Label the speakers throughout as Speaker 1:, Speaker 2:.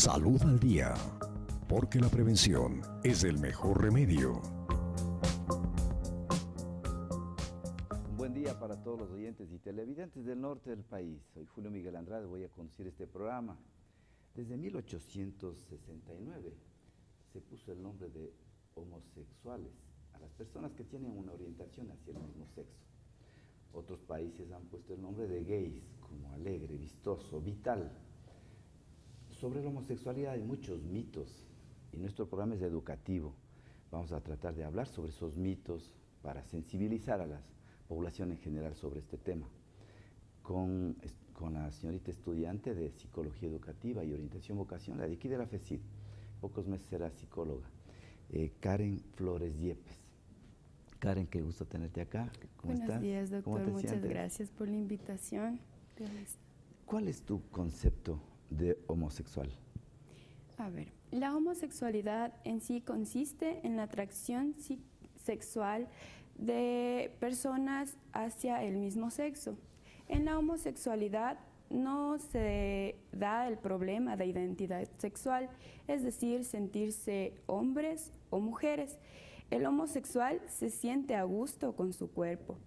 Speaker 1: Salud al día, porque la prevención es el mejor remedio.
Speaker 2: Un buen día para todos los oyentes y televidentes del norte del país. Soy Julio Miguel Andrade, voy a conducir este programa. Desde 1869 se puso el nombre de homosexuales a las personas que tienen una orientación hacia el mismo sexo. Otros países han puesto el nombre de gays, como alegre, vistoso, vital. Sobre la homosexualidad hay muchos mitos y nuestro programa es educativo. Vamos a tratar de hablar sobre esos mitos para sensibilizar a la población en general sobre este tema. Con la señorita estudiante de Psicología Educativa y Orientación Vocacional de aquí de la FECID, pocos meses será psicóloga, Karen Flores Yepes. Karen, qué gusto tenerte acá. ¿Cómo estás?
Speaker 3: Buenos días, doctor.
Speaker 2: ¿Cómo te
Speaker 3: Muchas
Speaker 2: sientes?
Speaker 3: gracias por la invitación.
Speaker 2: ¿Cuál es tu concepto de homosexual?
Speaker 3: A ver, la homosexualidad en sí consiste en la atracción sexual de personas hacia el mismo sexo. En la homosexualidad no se da el problema de identidad sexual, es decir, sentirse hombres o mujeres. El homosexual se siente a gusto con su cuerpo.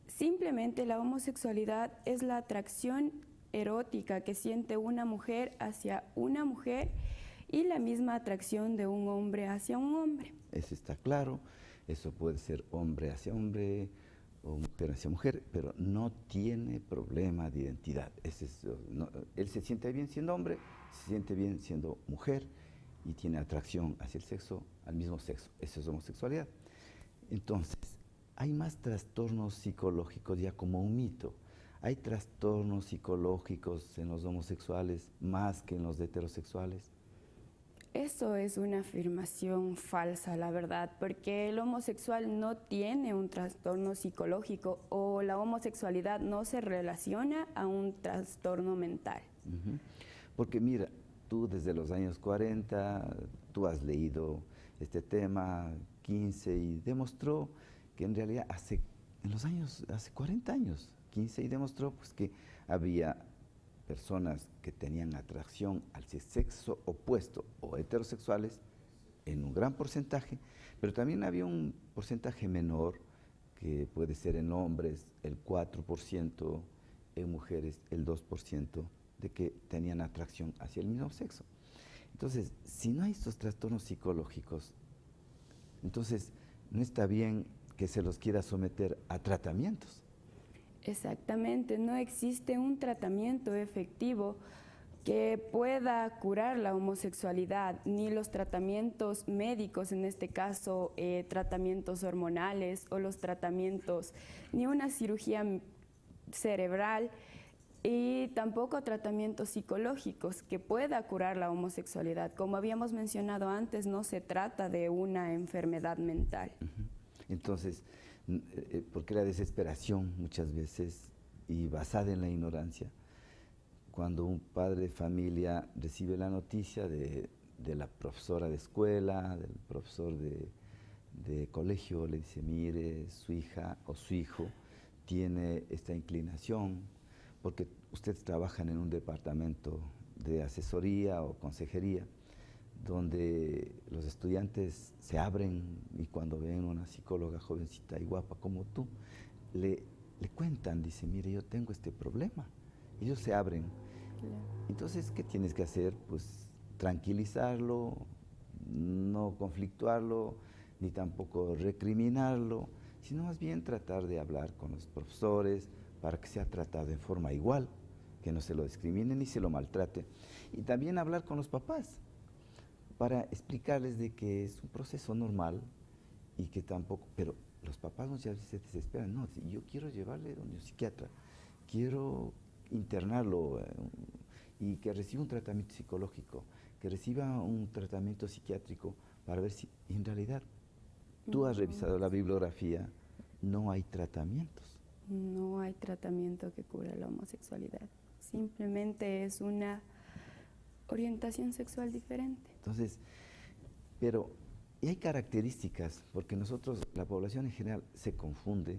Speaker 3: Simplemente la homosexualidad es la atracción erótica que siente una mujer hacia una mujer y la misma atracción de un hombre hacia un hombre.
Speaker 2: Eso está claro, eso puede ser hombre hacia hombre o mujer hacia mujer, pero no tiene problema de identidad. Él se siente bien siendo hombre, se siente bien siendo mujer y tiene atracción hacia el sexo, al mismo sexo. Eso es homosexualidad. Entonces, hay más trastornos psicológicos ya como un mito. ¿Hay trastornos psicológicos en los homosexuales más que en los heterosexuales?
Speaker 3: Eso es una afirmación falsa, la verdad, porque el homosexual no tiene un trastorno psicológico o la homosexualidad no se relaciona a un trastorno mental.
Speaker 2: Porque mira, tú desde los años 40, tú has leído este tema, 15, y demostró que en realidad hace 40 años, 15, y demostró pues, que había personas que tenían atracción al sexo opuesto o heterosexuales en un gran porcentaje, pero también había un porcentaje menor que puede ser en hombres el 4%, en mujeres el 2%, de que tenían atracción hacia el mismo sexo. Entonces, si no hay estos trastornos psicológicos, entonces no está bien que se los quiera someter a tratamientos.
Speaker 3: Exactamente, no existe un tratamiento efectivo que pueda curar la homosexualidad, ni los tratamientos médicos, en este caso tratamientos hormonales o los tratamientos, ni una cirugía cerebral y tampoco tratamientos psicológicos que pueda curar la homosexualidad. Como habíamos mencionado antes, no se trata de una enfermedad mental.
Speaker 2: Entonces, porque la desesperación muchas veces, y basada en la ignorancia, cuando un padre de familia recibe la noticia de la profesora de escuela, del profesor de colegio, le dice, mire, su hija o su hijo tiene esta inclinación, porque ustedes trabajan en un departamento de asesoría o consejería, donde los estudiantes se abren y cuando ven una psicóloga jovencita y guapa como tú, le cuentan, dice, mire, yo tengo este problema. Ellos se abren.
Speaker 3: Claro.
Speaker 2: Entonces, ¿qué tienes que hacer? Pues tranquilizarlo, no conflictuarlo, ni tampoco recriminarlo, sino más bien tratar de hablar con los profesores para que sea tratado en forma igual, que no se lo discriminen ni se lo maltrate. Y también hablar con los papás, para explicarles de que es un proceso normal y que tampoco, pero los papás muchas veces se desesperan, no, yo quiero llevarle a un psiquiatra, quiero internarlo y que reciba un tratamiento psicológico, que reciba un tratamiento psiquiátrico para ver si en realidad tú has revisado la bibliografía, no hay tratamientos.
Speaker 3: No hay tratamiento que cure la homosexualidad, simplemente es una orientación sexual diferente.
Speaker 2: Entonces, y hay características, porque nosotros, la población en general, se confunde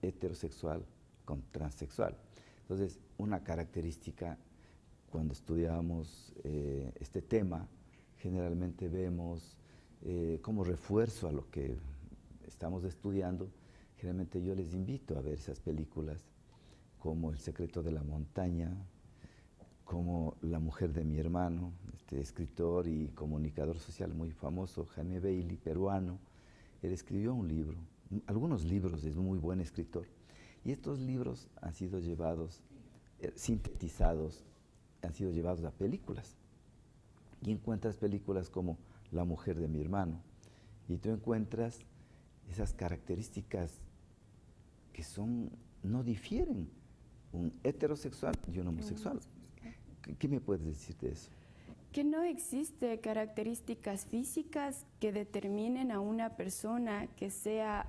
Speaker 2: heterosexual con transexual. Entonces, una característica cuando estudiamos este tema, generalmente vemos como refuerzo a lo que estamos estudiando, generalmente yo les invito a ver esas películas como El secreto de la montaña, como La mujer de mi hermano, este escritor y comunicador social muy famoso, Jaime Bailey, peruano. Él escribió un libro, algunos libros, es un muy buen escritor, y estos libros han sido llevados, sintetizados, han sido llevados a películas. Y encuentras películas como La mujer de mi hermano, y tú encuentras esas características que no difieren un heterosexual y un homosexual. ¿Qué me puedes decir de eso?
Speaker 3: Que no existe características físicas que determinen a una persona que sea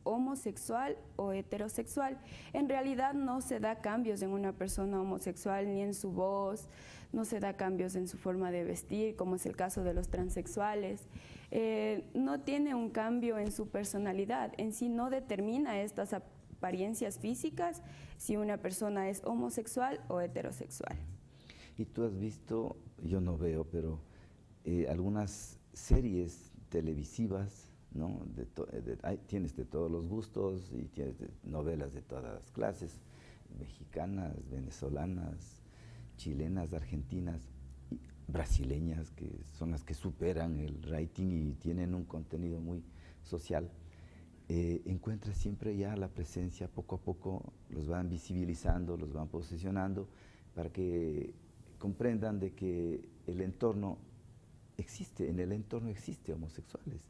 Speaker 3: homosexual o heterosexual. En realidad no se da cambios en una persona homosexual ni en su voz, no se da cambios en su forma de vestir, como es el caso de los transexuales. No tiene un cambio en su personalidad, en sí no determina estas apariencias físicas si una persona es homosexual o heterosexual.
Speaker 2: Y tú has visto, yo no veo, pero algunas series televisivas, ¿no? Tienes de todos los gustos y tienes novelas de todas las clases, mexicanas, venezolanas, chilenas, argentinas, brasileñas, que son las que superan el rating y tienen un contenido muy social. Encuentras siempre ya la presencia, poco a poco los van visibilizando, los van posicionando para que comprendan de que el entorno existe, en el entorno existe homosexuales.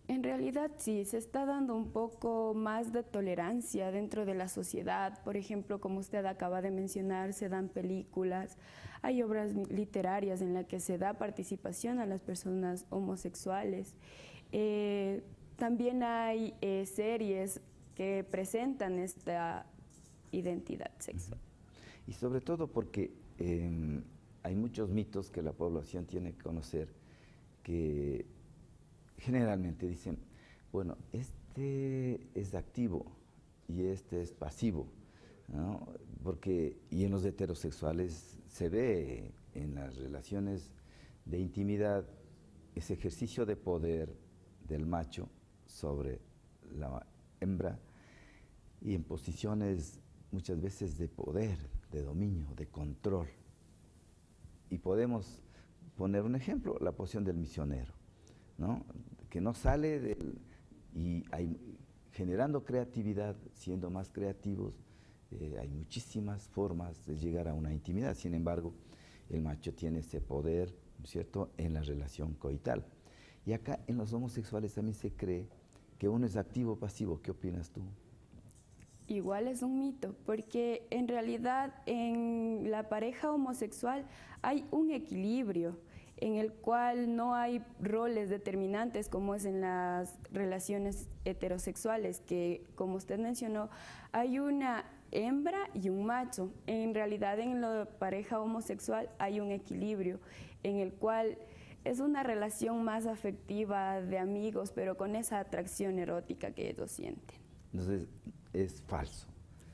Speaker 3: En realidad sí, se está dando un poco más de tolerancia dentro de la sociedad. Por ejemplo, como usted acaba de mencionar, se dan películas, hay obras literarias en las que se da participación a las personas homosexuales. También hay series que presentan esta identidad sexual.
Speaker 2: Y sobre todo porque hay muchos mitos que la población tiene que conocer, que generalmente dicen, bueno, este es activo y este es pasivo, ¿no? Y en los heterosexuales se ve en las relaciones de intimidad ese ejercicio de poder del macho sobre la hembra y en posiciones muchas veces de poder, de dominio, de control. Y podemos poner un ejemplo, la posición del misionero, ¿no? Que no sale generando creatividad, siendo más creativos, hay muchísimas formas de llegar a una intimidad. Sin embargo, el macho tiene ese poder, ¿no es cierto?, en la relación coital. Y acá en los homosexuales también se cree que uno es activo o pasivo. ¿Qué opinas tú?
Speaker 3: Igual es un mito, porque en realidad en la pareja homosexual hay un equilibrio en el cual no hay roles determinantes como es en las relaciones heterosexuales, que como usted mencionó, hay una hembra y un macho. En realidad en la pareja homosexual hay un equilibrio en el cual es una relación más afectiva de amigos, pero con esa atracción erótica que ellos sienten.
Speaker 2: Entonces, es falso.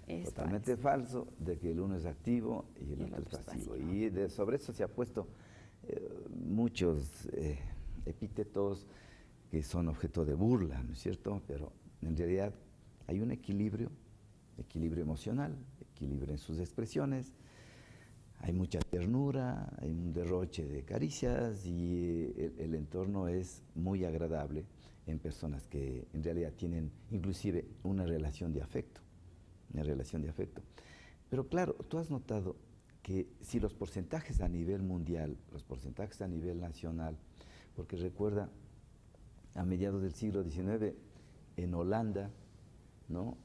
Speaker 2: Es totalmente falso de que el uno es activo y el otro es pasivo. Y sobre eso se ha puesto muchos epítetos que son objeto de burla, ¿no es cierto? Pero en realidad hay un equilibrio emocional, equilibrio en sus expresiones, hay mucha ternura, hay un derroche de caricias y el entorno es muy agradable en personas que en realidad tienen inclusive una relación de afecto, Pero claro, tú has notado que si los porcentajes a nivel mundial, los porcentajes a nivel nacional, porque recuerda, a mediados del siglo XIX, en Holanda, ¿no?,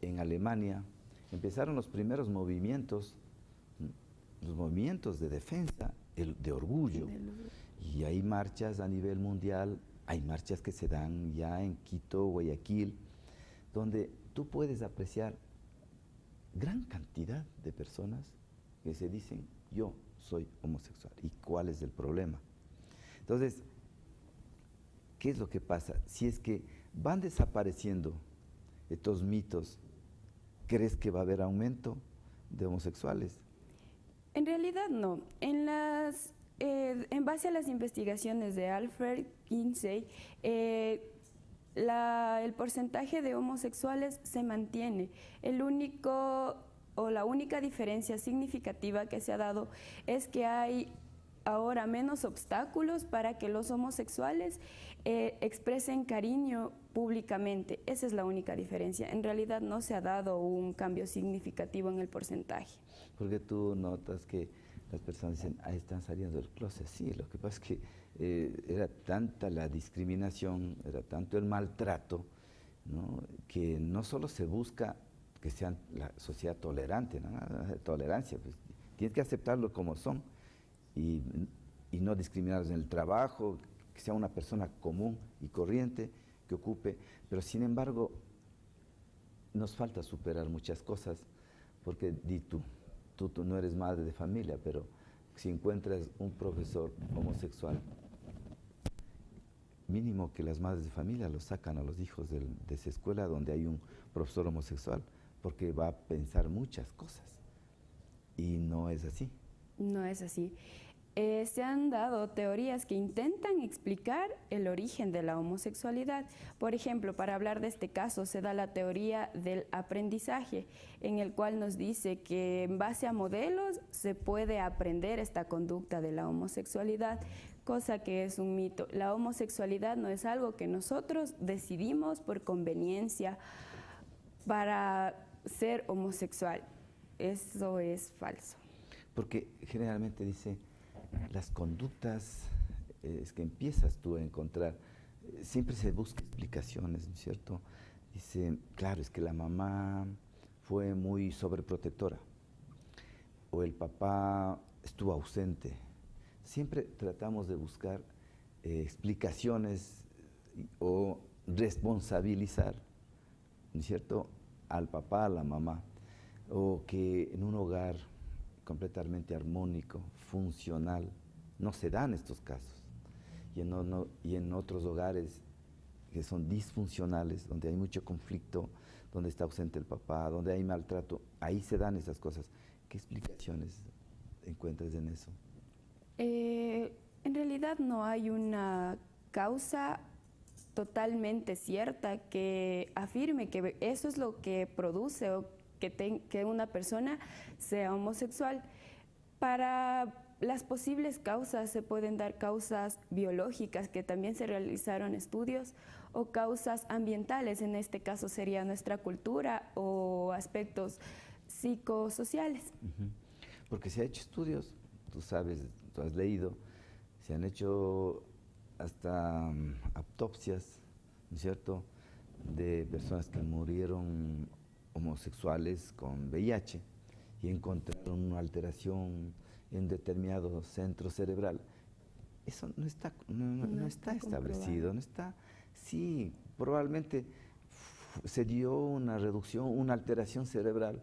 Speaker 2: en Alemania, empezaron los primeros movimientos, los movimientos de defensa, de orgullo, y hay marchas a nivel mundial. Hay marchas que se dan ya en Quito, Guayaquil, donde tú puedes apreciar gran cantidad de personas que se dicen, yo soy homosexual. ¿Y cuál es el problema? Entonces, ¿qué es lo que pasa? Si es que van desapareciendo estos mitos, ¿crees que va a haber aumento de homosexuales?
Speaker 3: En realidad no. En base a las investigaciones de Alfred Kinsey, el porcentaje de homosexuales se mantiene. La única diferencia significativa que se ha dado es que hay ahora menos obstáculos para que los homosexuales expresen cariño públicamente. Esa es la única diferencia. En realidad no se ha dado un cambio significativo en el porcentaje.
Speaker 2: Porque tú notas que las personas dicen, ahí están saliendo del closet. Sí, lo que pasa es que era tanta la discriminación, era tanto el maltrato, ¿no? Que no solo se busca que sean la sociedad tolerante, ¿no? Tolerancia, pues, tienes que aceptarlo como son y no discriminarlos en el trabajo, que sea una persona común y corriente que ocupe, pero sin embargo nos falta superar muchas cosas, porque di tú no eres madre de familia, pero si encuentras un profesor homosexual, mínimo que las madres de familia lo sacan a los hijos de esa escuela donde hay un profesor homosexual, porque va a pensar muchas cosas, y no es así.
Speaker 3: No es así. Se han dado teorías que intentan explicar el origen de la homosexualidad. Por ejemplo, para hablar de este caso, se da la teoría del aprendizaje, en el cual nos dice que en base a modelos se puede aprender esta conducta de la homosexualidad, cosa que es un mito. La homosexualidad no es algo que nosotros decidimos por conveniencia para ser homosexual. Eso es falso.
Speaker 2: Porque generalmente dice, las conductas es que empiezas tú a encontrar, siempre se busca explicaciones, ¿no es cierto? Dice, claro, es que la mamá fue muy sobreprotectora, o el papá estuvo ausente. Siempre tratamos de buscar explicaciones o responsabilizar, ¿no es cierto?, al papá, a la mamá, o que en un hogar completamente armónico, funcional, no se dan estos casos. Y en otros hogares que son disfuncionales, donde hay mucho conflicto, donde está ausente el papá, donde hay maltrato, ahí se dan esas cosas. ¿Qué explicaciones encuentras en eso?
Speaker 3: En realidad no hay una causa totalmente cierta que afirme que eso es lo que produce o que una persona sea homosexual. Para las posibles causas se pueden dar causas biológicas, que también se realizaron estudios, o causas ambientales, en este caso sería nuestra cultura o aspectos psicosociales.
Speaker 2: Porque se ha hecho estudios, tú sabes, tú has leído, se han hecho hasta autopsias, ¿no es cierto?, de personas que murieron homosexuales con VIH y encontraron una alteración en determinado centro cerebral. Eso no está, no está establecido, no está. Sí, probablemente se dio una reducción, una alteración cerebral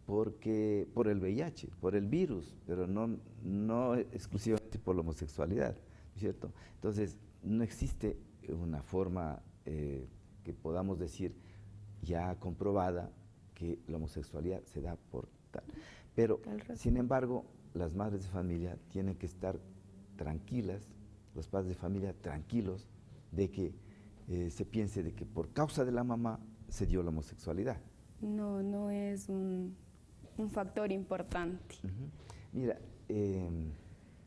Speaker 2: por el VIH, por el virus, pero no exclusivamente por la homosexualidad, ¿no es cierto? Entonces, no existe una forma que podamos decir ya comprobada que la homosexualidad se da por tal. Pero, sin embargo, las madres de familia tienen que estar tranquilas, los padres de familia tranquilos, de que se piense de que por causa de la mamá se dio la homosexualidad.
Speaker 3: No es un factor importante.
Speaker 2: Mira,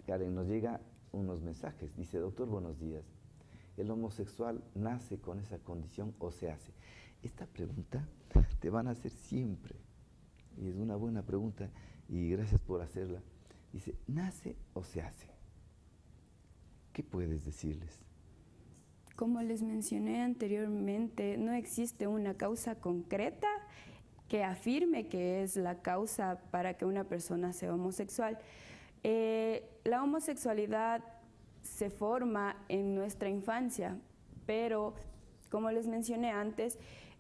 Speaker 2: Karen, nos llega unos mensajes. Dice, doctor, buenos días. ¿El homosexual nace con esa condición o se hace? Esta pregunta te van a hacer siempre. Y es una buena pregunta y gracias por hacerla. Dice, ¿nace o se hace? ¿Qué puedes decirles?
Speaker 3: Como les mencioné anteriormente, no existe una causa concreta que afirme que es la causa para que una persona sea homosexual. La homosexualidad se forma en nuestra infancia, pero como les mencioné antes,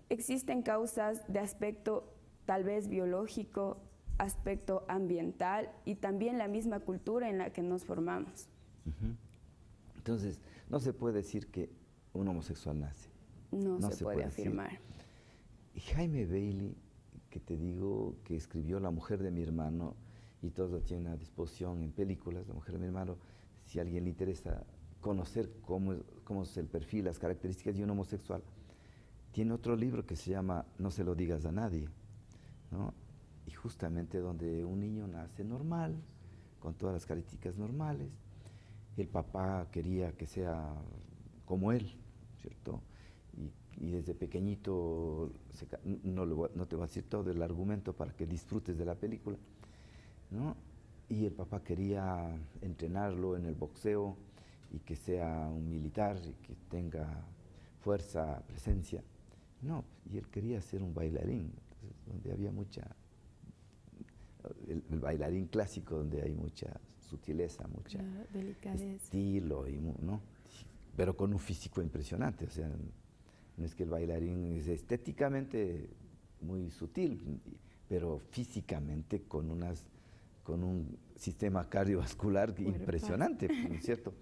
Speaker 3: existen causas de aspecto tal vez biológico, aspecto ambiental y también la misma cultura en la que nos formamos.
Speaker 2: Entonces, no se puede decir que un homosexual nace.
Speaker 3: No se puede afirmar.
Speaker 2: Y Jaime Bailey, que te digo que escribió La mujer de mi hermano y todo lo tiene a disposición en películas. La mujer de mi hermano, si a alguien le interesa conocer cómo es el perfil, las características de un homosexual, tiene otro libro que se llama No se lo digas a nadie, ¿no? Y justamente donde un niño nace normal, con todas las características normales, el papá quería que sea como él, ¿cierto? Y desde pequeñito, no te voy a decir todo el argumento para que disfrutes de la película, ¿no? Y el papá quería entrenarlo en el boxeo y que sea un militar y que tenga fuerza, presencia. No, y él quería ser un bailarín, entonces, donde había el bailarín clásico, donde hay mucha sutileza, mucha estilo, ¿no? Pero con un físico impresionante, o sea, no es que el bailarín es estéticamente muy sutil, pero físicamente con un sistema cardiovascular impresionante, ¿no es cierto?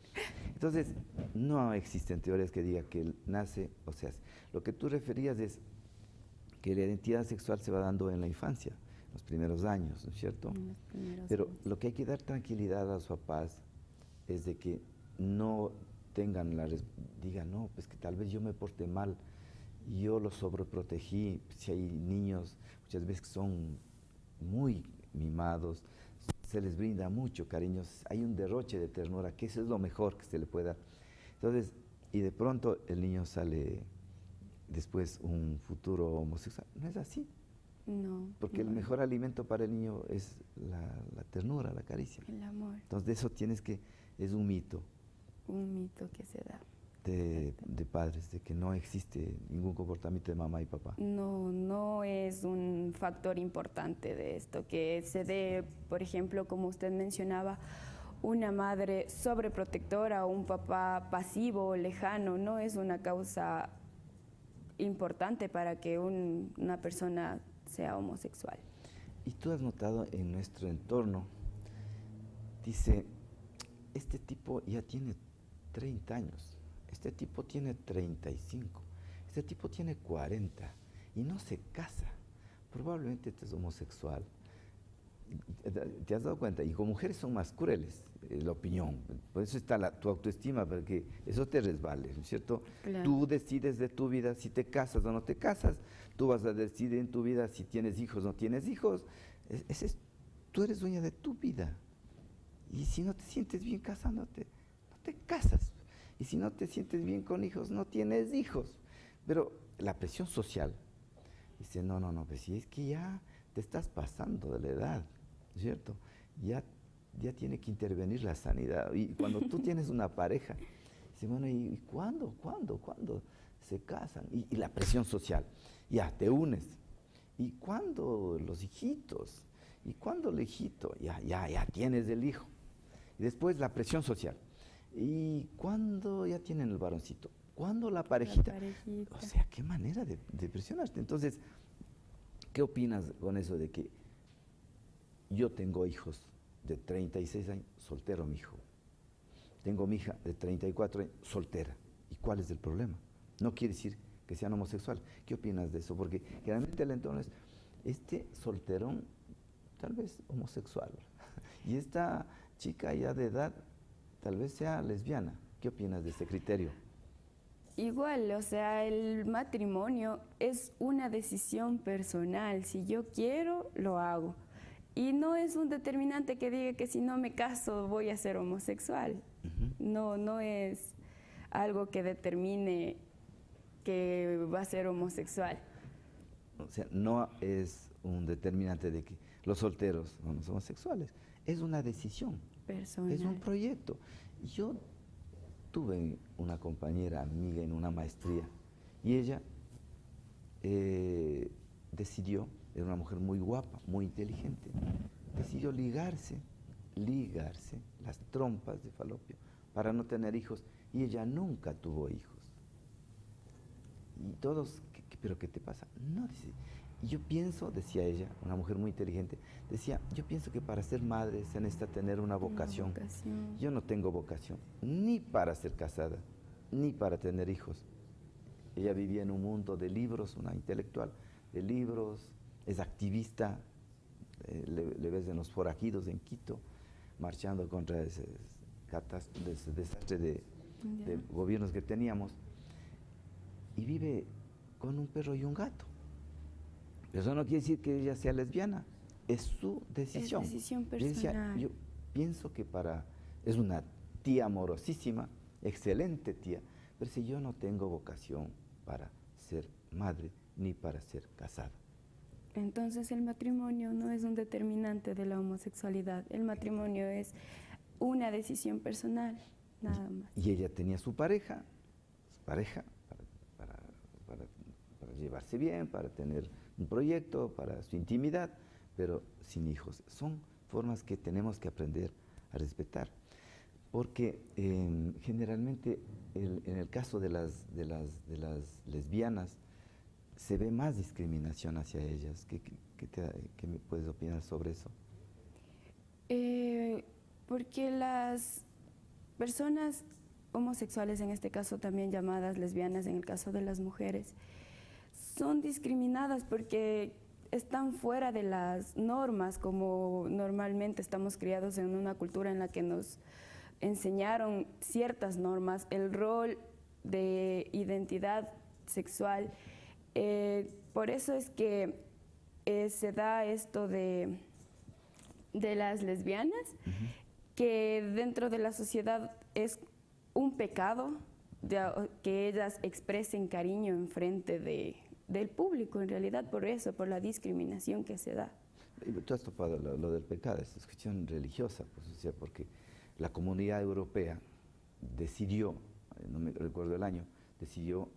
Speaker 2: Entonces, no existen teorías que digan que él nace, o sea, lo que tú referías es que la identidad sexual se va dando en la infancia, en los primeros años, ¿no es cierto? Pero lo que hay que dar tranquilidad a los papás es de que no tengan digan, no, pues que tal vez yo me porté mal, yo los sobreprotegí. Si hay niños muchas veces que son muy mimados, se les brinda mucho cariño, hay un derroche de ternura, que eso es lo mejor que se le puede dar. Entonces, y de pronto el niño sale después un futuro homosexual. No es así.
Speaker 3: No.
Speaker 2: Porque el mejor alimento para el niño es la ternura, la caricia.
Speaker 3: El amor.
Speaker 2: Entonces, de eso es un mito.
Speaker 3: Un mito que se da.
Speaker 2: De padres, de que no existe ningún comportamiento de mamá y papá.
Speaker 3: No es un factor importante de esto, que se dé, por ejemplo, como usted mencionaba, una madre sobreprotectora o un papá pasivo, lejano, no es una causa importante para que una persona sea homosexual.
Speaker 2: Y tú has notado en nuestro entorno, dice, este tipo ya tiene 30 años. Este tipo tiene 35, este tipo tiene 40 y no se casa. Probablemente este es homosexual. ¿Te has dado cuenta? Y con mujeres son más crueles, la opinión. Por eso está tu autoestima, para que eso te resbale, ¿no es cierto? Claro. Tú decides de tu vida si te casas o no te casas. Tú vas a decidir en tu vida si tienes hijos o no tienes hijos. Tú eres dueña de tu vida. Y si no te sientes bien casándote, no te casas. Y si no te sientes bien con hijos, no tienes hijos. Pero la presión social dice, no, pues si es que ya te estás pasando de la edad, ¿no es cierto? Ya tiene que intervenir la sanidad. Y cuando tú tienes una pareja, dice, bueno, ¿y cuándo se casan? Y la presión social, ya te unes. ¿Y cuándo los hijitos? ¿Y cuándo el hijito? Ya tienes el hijo. Y después la presión social. ¿Y cuándo ya tienen el varoncito? ¿Cuándo la parejita? O sea, qué manera de presionarte. Entonces, ¿qué opinas con eso de que yo tengo hijos de 36 años, soltero mi hijo? Tengo mi hija de 34 años, soltera. ¿Y cuál es el problema? No quiere decir que sean homosexuales. ¿Qué opinas de eso? Porque generalmente el entorno es, este solterón tal vez homosexual. Y esta chica ya de edad tal vez sea lesbiana. ¿Qué opinas de este criterio?
Speaker 3: Igual, o sea, el matrimonio es una decisión personal. Si yo quiero, lo hago. Y no es un determinante que diga que si no me caso voy a ser homosexual. No es algo que determine que va a ser homosexual.
Speaker 2: O sea, no es un determinante de que los solteros no son homosexuales. Es una decisión. Personal. Es un proyecto. Yo tuve una compañera amiga en una maestría y ella decidió, era una mujer muy guapa, muy inteligente, decidió ligarse las trompas de falopio para no tener hijos y ella nunca tuvo hijos. Y todos, ¿pero qué te pasa? No, dice. Y yo pienso, decía ella, una mujer muy inteligente, decía, yo pienso que para ser madre se necesita tener una vocación. Yo no tengo vocación, ni para ser casada, ni para tener hijos. Ella vivía en un mundo de libros, una intelectual de libros, es activista le ves en los forajidos en Quito, marchando contra ese desastre de gobiernos que teníamos, y vive con un perro y un gato. Eso no quiere decir que ella sea lesbiana, es su decisión.
Speaker 3: Es decisión personal.
Speaker 2: Yo pienso que es una tía amorosísima, excelente tía, pero si yo no tengo vocación para ser madre ni para ser casada.
Speaker 3: Entonces el matrimonio no es un determinante de la homosexualidad, el matrimonio es una decisión personal, nada más.
Speaker 2: Y ella tenía su pareja para llevarse bien, para tener un proyecto, para su intimidad, pero sin hijos. Son formas que tenemos que aprender a respetar, porque generalmente en el caso de las lesbianas se ve más discriminación hacia ellas. ¿Qué me puedes opinar sobre eso?
Speaker 3: Porque las personas homosexuales, en este caso también llamadas lesbianas, en el caso de las mujeres, son discriminadas porque están fuera de las normas, como normalmente estamos criados en una cultura en la que nos enseñaron ciertas normas, el rol de identidad sexual. Por eso es que se da esto de las lesbianas, que dentro de la sociedad es un pecado que ellas expresen cariño en frente del público, en realidad por eso, por la discriminación que se da.
Speaker 2: Tú has topado lo del pecado, es cuestión religiosa, pues, o sea, porque la Comunidad Europea decidió, no me recuerdo el año, decidió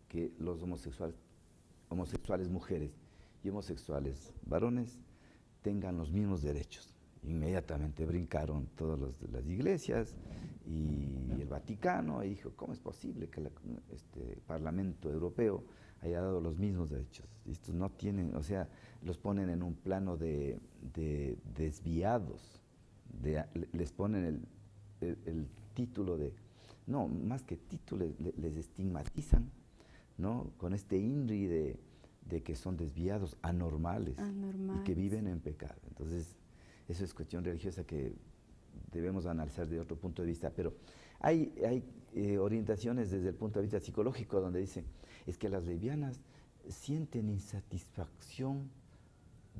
Speaker 2: que los homosexuales mujeres y homosexuales varones tengan los mismos derechos. Inmediatamente brincaron todas las iglesias y el Vaticano, y dijo, ¿cómo es posible que este Parlamento Europeo haya dado los mismos derechos? Estos no tienen, o sea, los ponen en un plano de desviados, les ponen el título de, no, más que título, les estigmatizan, ¿no? Con este INRI de que son desviados, anormales, y que viven en pecado. Entonces, eso es cuestión religiosa que debemos analizar de otro punto de vista, pero hay orientaciones desde el punto de vista psicológico donde dicen, es que las lesbianas sienten insatisfacción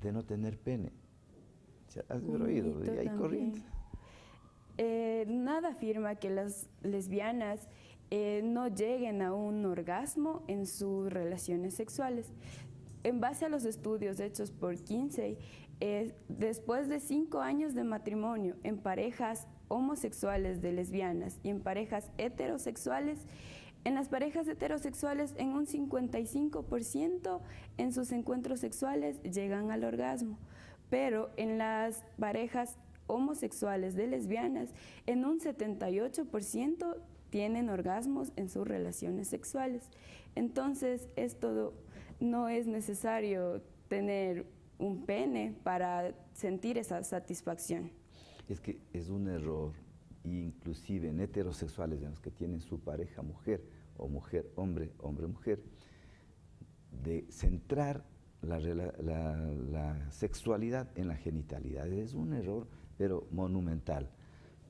Speaker 2: de no tener pene. ¿Has oído? Y hay corriente.
Speaker 3: Nada afirma que las lesbianas no lleguen a un orgasmo en sus relaciones sexuales. En base a los estudios hechos por Kinsey, después de 5 años de matrimonio en parejas homosexuales de lesbianas y en parejas heterosexuales, en las parejas heterosexuales en un 55% en sus encuentros sexuales llegan al orgasmo, pero en las parejas homosexuales de lesbianas en un 78% tienen orgasmos en sus relaciones sexuales. Entonces, esto no es necesario tener un pene para sentir esa satisfacción.
Speaker 2: Es que es un error, inclusive en heterosexuales, en los que tienen su pareja mujer o mujer hombre, hombre mujer, de centrar la sexualidad en la genitalidad. Es un error, pero monumental,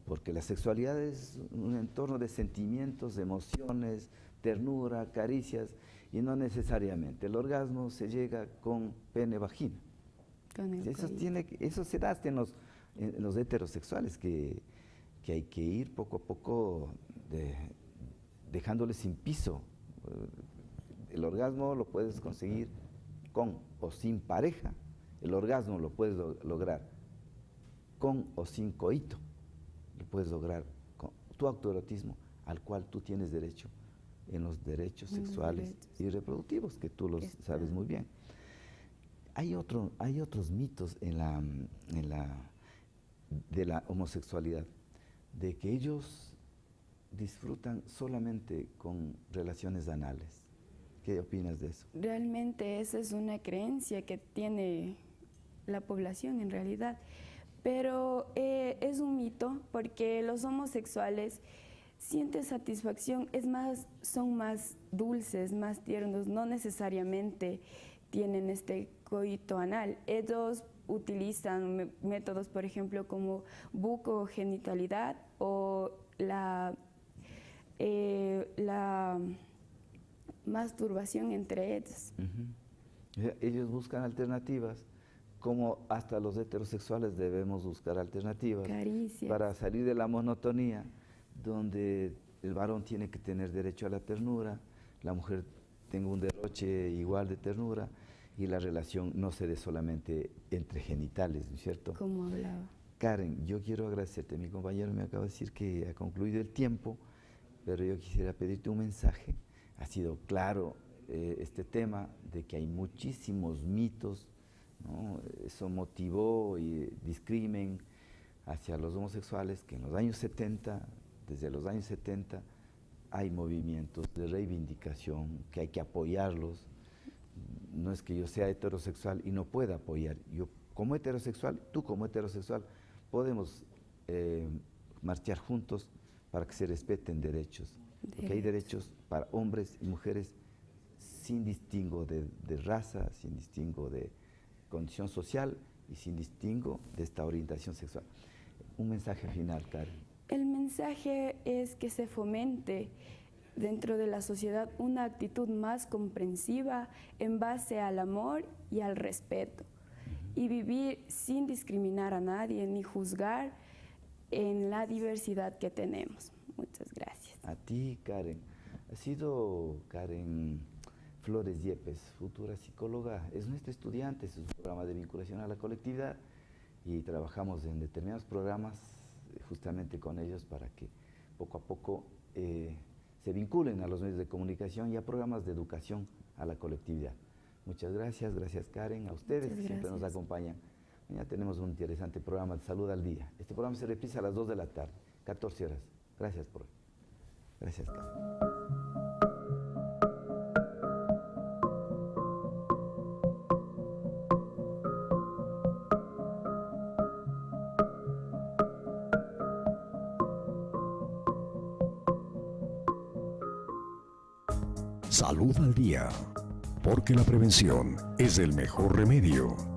Speaker 2: porque la sexualidad es un entorno de sentimientos, de emociones, ternura, caricias, y no necesariamente. El orgasmo se llega con pene-vagina. Eso se da hasta en los heterosexuales, que hay que ir poco a poco dejándoles sin piso. El orgasmo lo puedes conseguir con o sin pareja. El orgasmo lo puedes lograr con o sin coito. Lo puedes lograr con tu autoerotismo, al cual tú tienes derecho en los derechos sexuales y reproductivos, que tú los sabes muy bien. Hay otros mitos de la homosexualidad, de que ellos disfrutan solamente con relaciones anales. ¿Qué opinas de eso?
Speaker 3: Realmente esa es una creencia que tiene la población en realidad, pero es un mito porque los homosexuales sienten satisfacción, son más dulces, más tiernos, no necesariamente tienen este coito anal. Ellos utilizan métodos, por ejemplo, como bucogenitalidad o la masturbación entre ellos.
Speaker 2: Ellos buscan alternativas, como hasta los heterosexuales debemos buscar alternativas.
Speaker 3: Caricias.
Speaker 2: Para salir de la monotonía, donde el varón tiene que tener derecho a la ternura, la mujer tenga un derroche igual de ternura, y la relación no se dé solamente entre genitales, ¿no es cierto?
Speaker 3: Como hablaba.
Speaker 2: Karen, yo quiero agradecerte. Mi compañero me acaba de decir que ha concluido el tiempo, pero yo quisiera pedirte un mensaje. Ha sido claro este tema de que hay muchísimos mitos, ¿no? Eso motivó y discrimen hacia los homosexuales, que en los años 70, desde los años 70, hay movimientos de reivindicación, que hay que apoyarlos. No es que yo sea heterosexual y no pueda apoyar. Yo como heterosexual, tú como heterosexual, podemos marchar juntos para que se respeten derechos. Porque hay derechos para hombres y mujeres sin distingo de raza, sin distingo de condición social y sin distingo de esta orientación sexual. Un mensaje final, Karen.
Speaker 3: El mensaje es que se fomente dentro de la sociedad una actitud más comprensiva en base al amor y al respeto, y vivir sin discriminar a nadie ni juzgar en la diversidad que tenemos. Muchas gracias.
Speaker 2: A ti, Karen. Ha sido Karen Flores Yepes, futura psicóloga. Es nuestra estudiante, es un programa de vinculación a la colectividad y trabajamos en determinados programas justamente con ellos para que poco a poco se vinculen a los medios de comunicación y a programas de educación a la colectividad. Muchas gracias Karen, a ustedes que siempre nos acompañan. Mañana tenemos un interesante programa de Salud al Día. Este programa se reprisa a las 2 de la tarde, 14 horas. Gracias por hoy. Gracias, Karen.
Speaker 1: Salud al Día, porque la prevención es el mejor remedio.